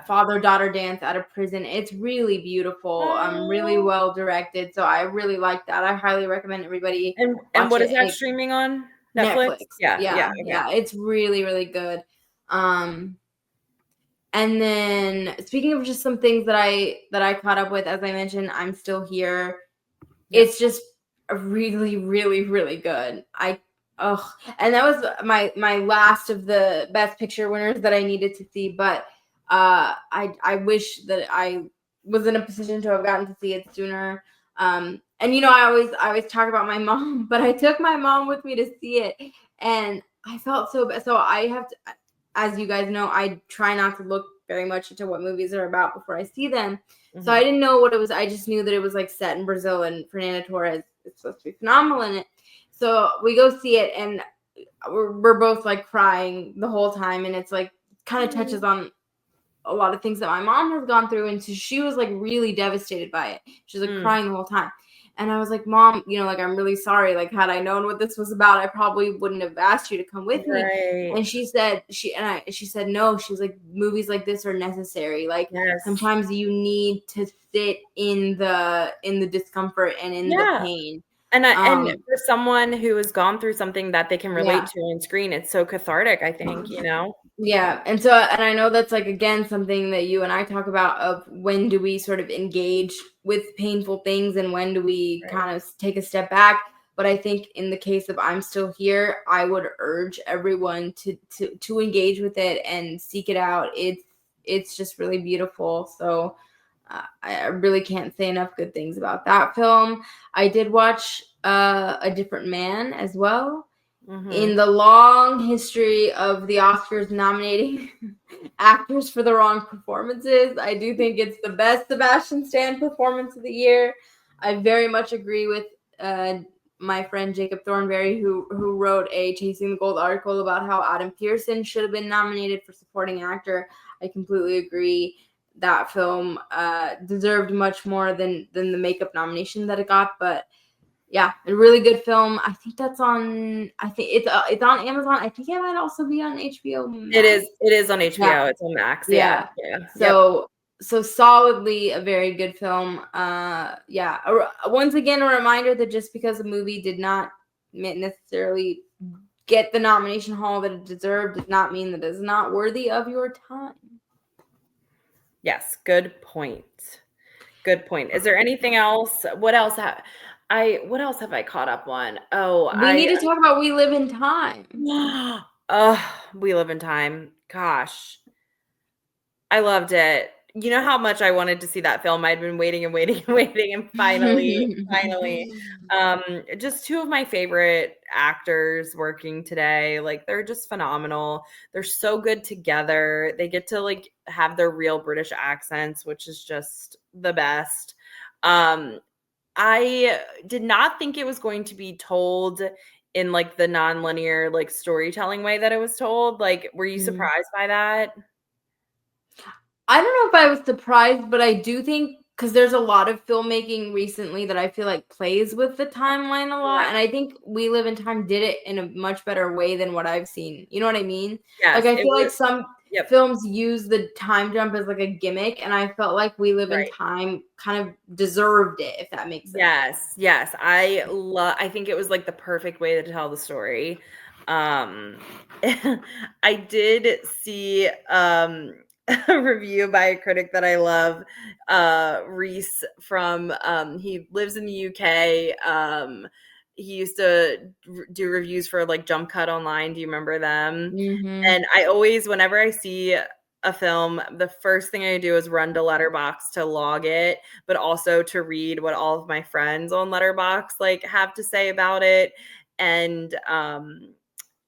father-daughter dance out of prison. It's really beautiful, really well directed. So I really like that. I highly recommend everybody. And what is that streaming on? Netflix? Yeah. It's really, really good. And then speaking of just some things that I caught up with, as I mentioned, I'm Still Here. Yep. It's just really, really, really good. And that was my last of the best picture winners that I needed to see, but I wish that I was in a position to have gotten to see it sooner. And I always talk about my mom, but I took my mom with me to see it, and I felt so bad. So I have to, as you guys know, I try not to look very much into what movies are about before I see them. Mm-hmm. So I didn't know what it was. I just knew that it was like set in Brazil, and Fernanda Torres is supposed to be phenomenal in it. So we go see it, and we're both like crying the whole time, and it's like kind of touches on a lot of things that my mom has gone through, and so she was like really devastated by it. She was like crying the whole time. And I was like, Mom, like, I'm really sorry. Like, had I known what this was about, I probably wouldn't have asked you to come with me. And she said, no, she was like, movies like this are necessary. Like, sometimes you need to sit in the discomfort and in the pain. And for someone who has gone through something that they can relate to on screen, it's so cathartic, I think, Yeah. And so, and I know that's like, again, something that you and I talk about, of when do we sort of engage with painful things and when do we kind of take a step back. But I think in the case of I'm Still Here, I would urge everyone to engage with it and seek it out. It's just really beautiful. So I really can't say enough good things about that film. I did watch A Different Man as well. In the long history of the Oscars nominating actors for the wrong performances, I do think it's the best Sebastian Stan performance of the year. I very much agree with my friend Jacob Thornberry, who wrote a Chasing the Gold article about how Adam Pearson should have been nominated for supporting actor. I completely agree. That film deserved much more than the makeup nomination that it got, but yeah, a really good film. I think that's on. I think it's on Amazon. I think it might also be on HBO Max. It is on HBO. Yeah. It's on Max. Yeah. So solidly a very good film. Once again, a reminder that just because a movie did not necessarily get the nomination haul that it deserved does not mean that it's not worthy of your time. Yes, good point. Good point. Is there anything else? What else have I caught up on? We need to talk about We Live in Time. We Live in Time. Gosh. I loved it. You know how much I wanted to see that film. I'd been waiting and waiting and waiting, and finally, just two of my favorite actors working today. Like, they're just phenomenal. They're so good together. They get to like have their real British accents, which is just the best. I did not think it was going to be told in like the non-linear like storytelling way that it was told. Like, were you surprised by that? I don't know if I was surprised, but I do think because there's a lot of filmmaking recently that I feel like plays with the timeline a lot. And I think We Live in Time did it in a much better way than what I've seen. You know what I mean? Yes, like I feel like some films use the time jump as like a gimmick, and I felt like We Live in Time kind of deserved it, if that makes sense. Yes. I think it was like the perfect way to tell the story. I did see a review by a critic that I love, Reese from he lives in the UK. He used to do reviews for like Jump Cut Online. Do you remember them? And I always, whenever I see a film, the first thing I do is run to Letterboxd to log it, but also to read what all of my friends on Letterboxd like have to say about it. And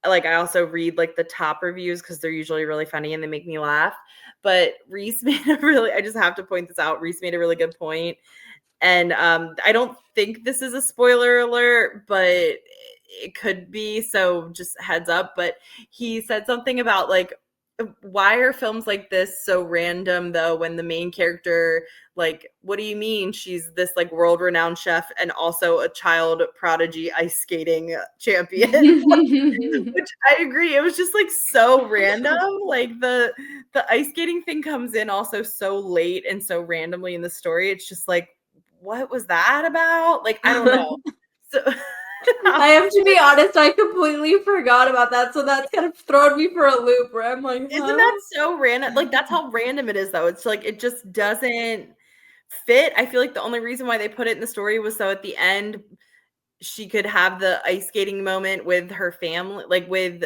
like, I also read like the top reviews because they're usually really funny and they make me laugh. But Reese made I just have to point this out. Reese made a really good point. And I don't think this is a spoiler alert, but it could be. So just heads up. But he said something about like, why are films like this so random though, when the main character, like, what do you mean she's this like world-renowned chef and also a child prodigy ice skating champion? Which I agree, it was just like so random. Like the ice skating thing comes in also so late and so randomly in the story. It's just like, what was that about? Like, I don't know. So I have to be honest, I completely forgot about that. So that's kind of thrown me for a loop where I'm like, huh? Isn't that so random? Like, that's how random it is, though. It's like, it just doesn't fit. I feel like the only reason why they put it in the story was so at the end she could have the ice skating moment with her family, like with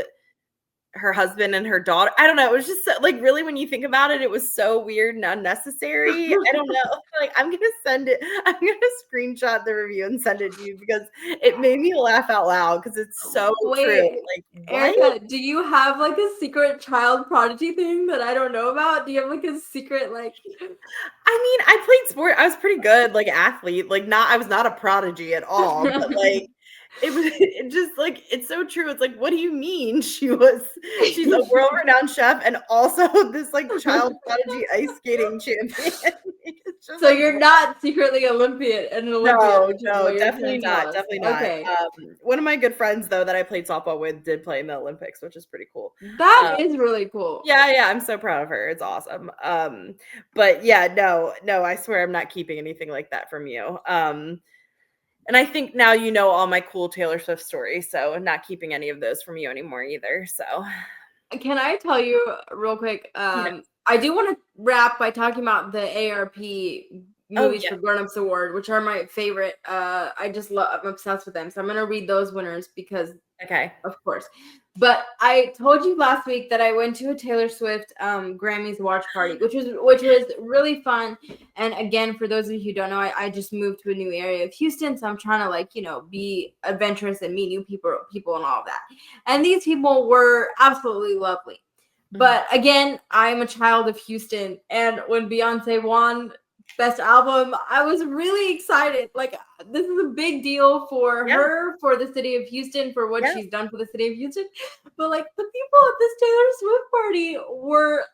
her husband and her daughter. I don't know. It was just so, like, really, when you think about it, it was so weird and unnecessary. I don't know. Like, I'm going to send it. I'm going to screenshot the review and send it to you because it made me laugh out loud because it's so true. Like, what? Erica, do you have like a secret child prodigy thing that I don't know about? Do you have like a secret, like? I mean, I played sport. I was pretty good, like athlete. Like, I was not a prodigy at all, but like, it just like, it's so true. It's like, what do you mean she's a world-renowned chef and also this like child prodigy ice skating champion? So like, you're not secretly an Olympian. No, definitely not. Okay. One of my good friends though that I played softball with did play in the Olympics, which is pretty cool. That is really cool. Yeah, I'm so proud of her. It's awesome. But yeah, no, I swear I'm not keeping anything like that from you. And I think now you know all my cool Taylor Swift stories, so I'm not keeping any of those from you anymore either. So, can I tell you real quick? I do want to wrap by talking about the ARP Movies yeah. for Grown-Ups Award, which are my favorite. I just love. I'm obsessed with them. So I'm gonna read those winners because, Okay. of course. But I told you last week that I went to a Taylor Swift Grammys watch party, which was really fun. And again, for those of you who don't know, I just moved to a new area of Houston, so I'm trying to be adventurous and meet new people and all of that. And these people were absolutely lovely. But again, I'm a child of Houston, and when Beyonce won Best Album, I was really excited. Like, this is a big deal for her, for the city of Houston, for what she's done for the city of Houston. But like, the people at this Taylor Swift party were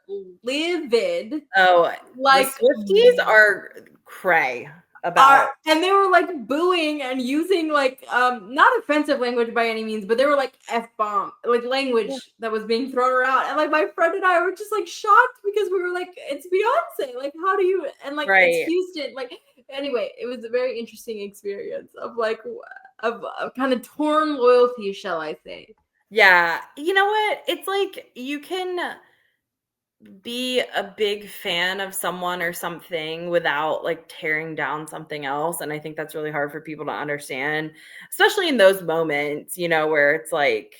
livid. Oh, Like, the Swifties are cray about. and they were like booing and using not offensive language by any means, but they were like F-bomb, like language that was being thrown around. And like my friend and I were just like shocked because we were like, it's Beyonce. Like, how do you, and like it's Houston. Like, anyway, it was a very interesting experience of kind of torn loyalty, shall I say. Yeah. You know what? It's like you can be a big fan of someone or something without like tearing down something else. And I think that's really hard for people to understand, especially in those moments, where it's like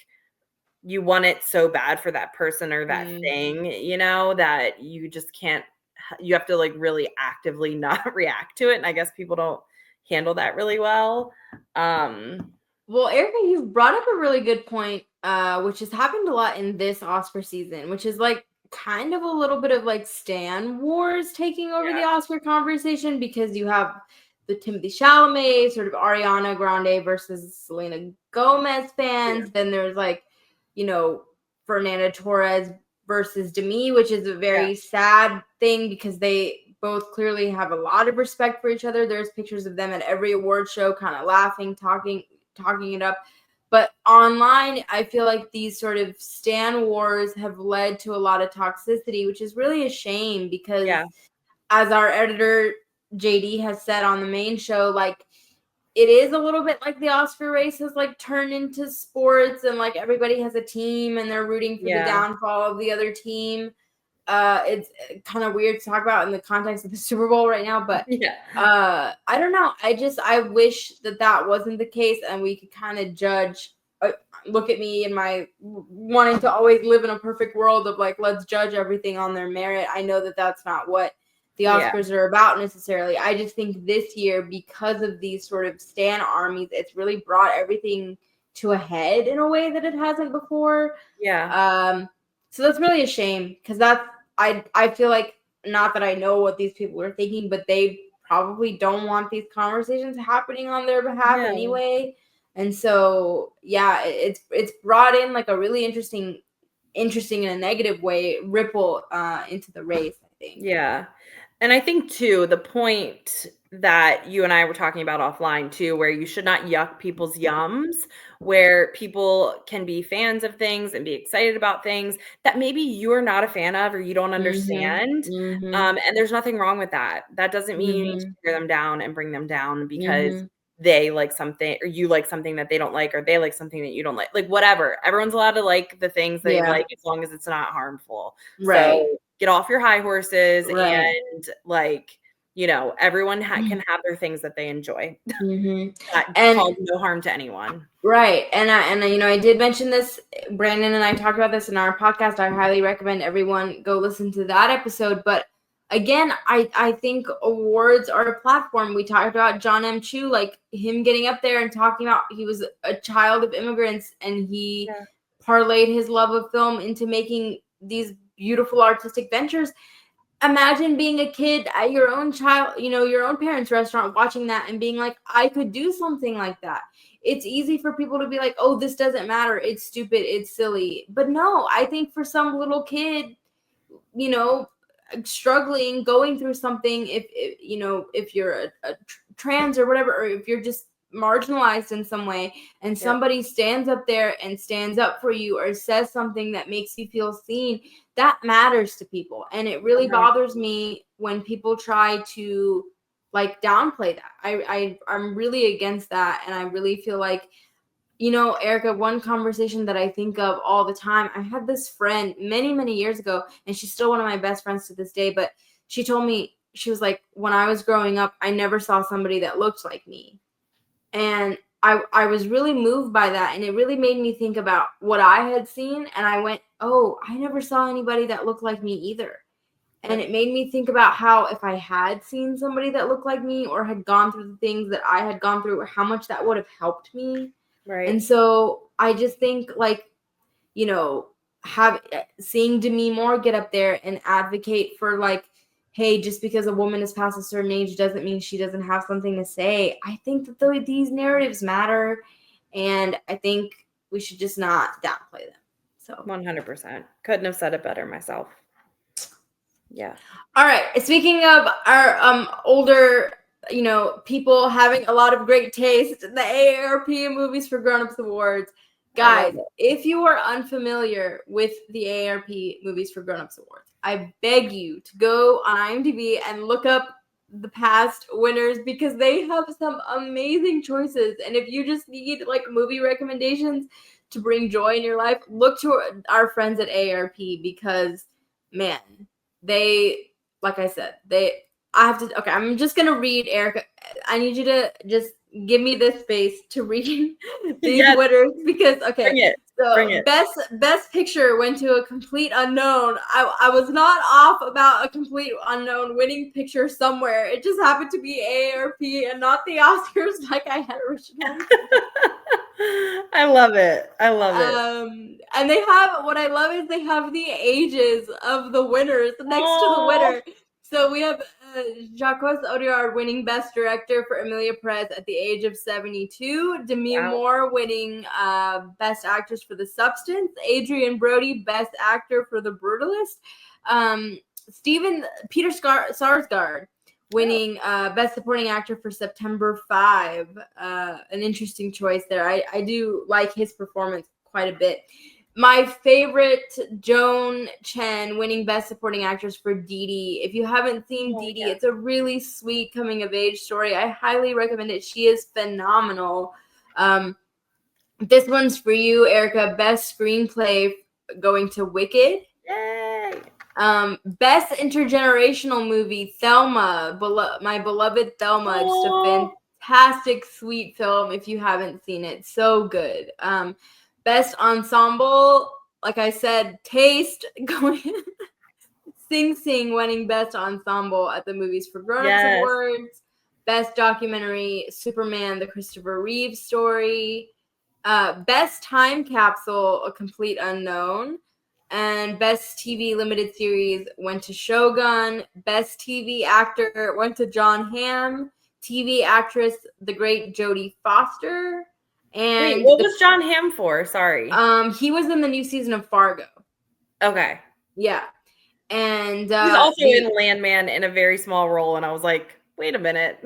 you want it so bad for that person or that thing, that you just can't, you have to like really actively not react to it. And I guess people don't handle that really well. Well, Erica, you've brought up a really good point, which has happened a lot in this Oscar season, which is like kind of a little bit of like Stan Wars taking over the Oscar conversation, because you have the Timothée Chalamet, sort of Ariana Grande versus Selena Gomez fans. Then there's Fernanda Torres versus Demi, which is a very sad thing because they both clearly have a lot of respect for each other. There's pictures of them at every award show kind of laughing, talking it up. But online, I feel like these sort of stan wars have led to a lot of toxicity, which is really a shame because as our editor JD has said on the main show, like, it is a little bit like the Oscar race has like turned into sports, and like everybody has a team and they're rooting for the downfall of the other team. It's kind of weird to talk about in the context of the Super Bowl right now, but I don't know. I wish that wasn't the case, and we could kind of judge. Look at me and my wanting to always live in a perfect world of like, let's judge everything on their merit. I know that that's not what the Oscars are about necessarily. I just think this year, because of these sort of stan armies, it's really brought everything to a head in a way that it hasn't before. So that's really a shame, because I feel like, not that I know what these people are thinking, but they probably don't want these conversations happening on their behalf anyway. And so, it's brought in like a really interesting in a negative way ripple into the race, I think. Yeah. And I think too, the point that you and I were talking about offline too, where you should not yuck people's yums, where people can be fans of things and be excited about things that maybe you're not a fan of or you don't understand. And there's nothing wrong with that. That doesn't mean you need to tear them down and bring them down because they like something or you like something that they don't like, or they like something that you don't like whatever. Everyone's allowed to like the things they like as long as it's not harmful. So get off your high horses and like, everyone can have their things that they enjoy. That cause no harm to anyone. Right. And I did mention this, Brandon and I talked about this in our podcast. I highly recommend everyone go listen to that episode. But again, I think awards are a platform. We talked about John M. Chu, like him getting up there and talking about he was a child of immigrants, and he parlayed his love of film into making these beautiful artistic ventures. Imagine being a kid at your own your own parents' restaurant, watching that and being like, I could do something like that. It's easy for people to be like, oh, this doesn't matter, it's stupid, it's silly. But no, I think for some little kid, struggling, going through something, if you're a trans or whatever, or if you're just marginalized in some way, and somebody stands up there and stands up for you or says something that makes you feel seen, that matters to people. And it really bothers me when people try to like downplay that. I'm really against that. And I really feel like, Erica, one conversation that I think of all the time, I had this friend many, many years ago, and she's still one of my best friends to this day, but she told me, she was like, when I was growing up, I never saw somebody that looked like me. And I was really moved by that. And it really made me think about what I had seen. And I went, oh, I never saw anybody that looked like me either. And it made me think about how if I had seen somebody that looked like me or had gone through the things that I had gone through, how much that would have helped me. Right. And so I just think, like, you know, seeing Demi Moore get up there and advocate for, like, hey, just because a woman is past a certain age doesn't mean she doesn't have something to say. I think that these narratives matter, and I think we should just not downplay them. So 100%. Couldn't have said it better myself. Yeah. All right. Speaking of our older, people having a lot of great taste, the AARP Movies for Grown-Ups Awards. Guys, if you are unfamiliar with the AARP Movies for Grown-Ups Awards, I beg you to go on IMDb and look up the past winners because they have some amazing choices. And if you just need like movie recommendations to bring joy in your life, look to our friends at AARP because, man, they, like I said, I'm just going to read, Erica. I need you to just give me this space to read these winners because, Bring it. Best picture went to a complete unknown. I was not off about a complete unknown winning picture somewhere. It just happened to be AARP and not the Oscars like I had originally. I love it. And what I love is they have the ages of the winners next to the winner. So we have Jacques Audiard winning Best Director for Emilia Perez at the age of 72. Demi Moore winning Best Actress for The Substance. Adrian Brody, Best Actor for The Brutalist. Peter Sarsgaard winning Best Supporting Actor for September 5. An interesting choice there. I do like his performance quite a bit. My favorite, Joan Chen winning Best Supporting Actress for Dee Dee. If you haven't seen Dee Dee, it's a really sweet coming-of-age story. I highly recommend it. She is phenomenal. This one's for you, Erica. Best Screenplay going to Wicked. Yay! Best Intergenerational Movie, Thelma. My beloved Thelma. It's a fantastic, sweet film if you haven't seen it. So good. Best Ensemble, like I said, Taste going Sing Sing winning Best Ensemble at the Movies for Grown-Ups Awards. Best Documentary, Superman, the Christopher Reeve Story. Best Time Capsule, A Complete Unknown. And Best TV Limited Series went to Shogun. Best TV Actor went to John Hamm. TV Actress, the great Jodie Foster. And wait, what was John Hamm for? Sorry. He was in the new season of Fargo. Okay. Yeah. And he's also in Landman in a very small role, and I was like, wait a minute.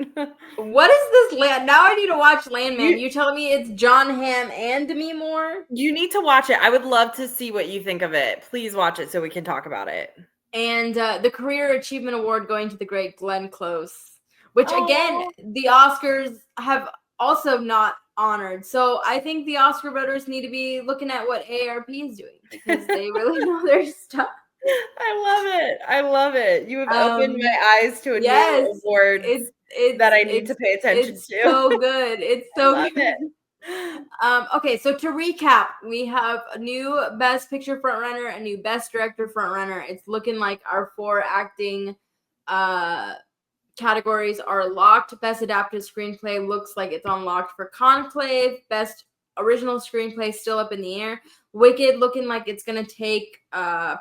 What is this land? Now I need to watch Landman. You telling me it's John Hamm and Demi Moore? You need to watch it. I would love to see what you think of it. Please watch it so we can talk about it. And the Career Achievement Award going to the great Glenn Close, which again, the Oscars have also not honored. So I think the Oscar voters need to be looking at what AARP is doing because they really know their stuff. I love it. You have opened my eyes to a new award that I need to pay attention to. It's so good. It's so good. Okay, so to recap, we have a new Best Picture frontrunner, a new Best Director frontrunner. It's looking like our 4 acting categories are locked. Best Adapted Screenplay looks like it's unlocked for Conclave. Best Original Screenplay still up in the air. Wicked looking like it's going to take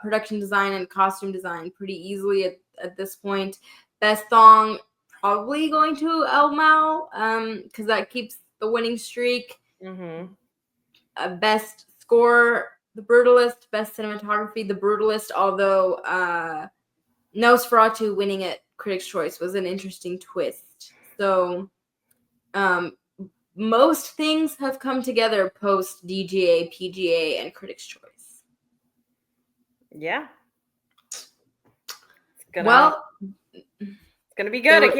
production design and costume design pretty easily at this point. Best Song probably going to El Mao because that keeps the winning streak. Mm-hmm. Best Score, The Brutalist. Best Cinematography, The Brutalist, although Nosferatu winning at Critics' Choice was an interesting twist. So most things have come together post DGA, PGA, and Critics' Choice. Yeah. It's gonna be good. I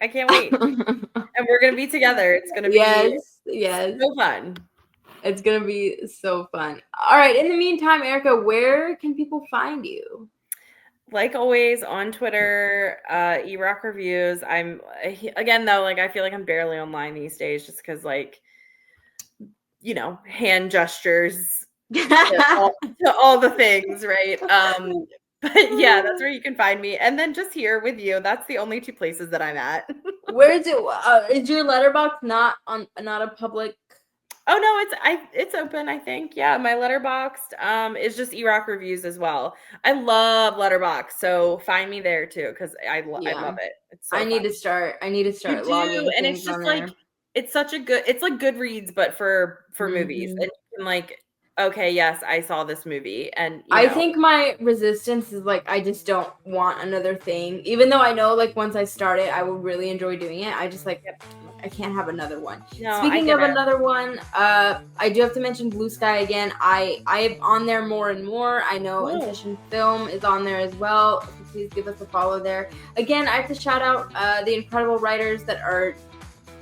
can't wait. And we're gonna be together. It's gonna be so fun. It's gonna be so fun. All right. In the meantime, Erica, where can people find you? like always on Twitter, eRock Reviews. Again though, like I feel like I'm barely online these days just because like, you know, hand gestures to all the things, right? But yeah, that's where you can find me. And then just here with you. That's the only two places that I'm at. Where is it? Is your letterbox not a public? Oh no, it's open, I think. Yeah, my Letterboxd is just eRock Reviews as well. I love Letterboxd, so find me there too because I love it. It's so I need fun. to start. You logging do, and it's things just on like there. it's like Goodreads, but for movies. And you can like, okay, yes, I saw this movie, and I think my resistance is like I just don't want another thing. Even though I know like once I start it, I will really enjoy doing it. I just like I can't have another one. No, Speaking of another one, I do have to mention Blue Sky again. I am on there more and more. I know In Session Film is on there as well. So please give us a follow there. Again, I have to shout out the incredible writers that are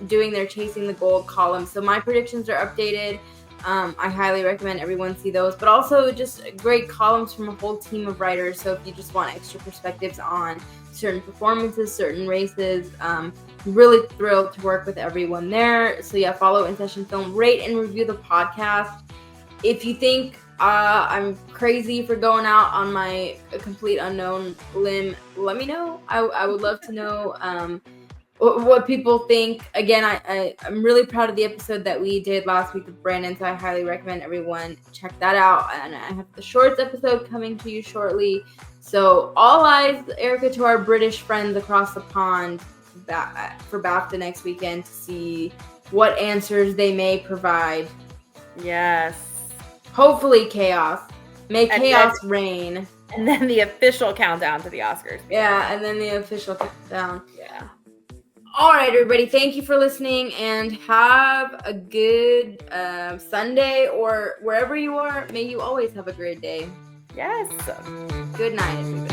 doing their Chasing the Gold column. So my predictions are updated. I highly recommend everyone see those, but also just great columns from a whole team of writers. So if you just want extra perspectives on certain performances, certain races, really thrilled to work with everyone there. So yeah, follow In Session Film, rate and review the podcast. If you think I'm crazy for going out on my complete unknown limb, let me know. I would love to know what people think. Again, I'm really proud of the episode that we did last week with Brandon, so I highly recommend everyone check that out. And I have the shorts episode coming to you shortly. So all eyes, Erica, to our British friends across the pond for BAFTA next weekend to see what answers they may provide. Yes. Hopefully chaos. May chaos reign. And then the official countdown to the Oscars. Yeah, and then the official countdown. Yeah. All right, everybody. Thank you for listening and have a good Sunday or wherever you are. May you always have a great day. Yes. Good night, everybody.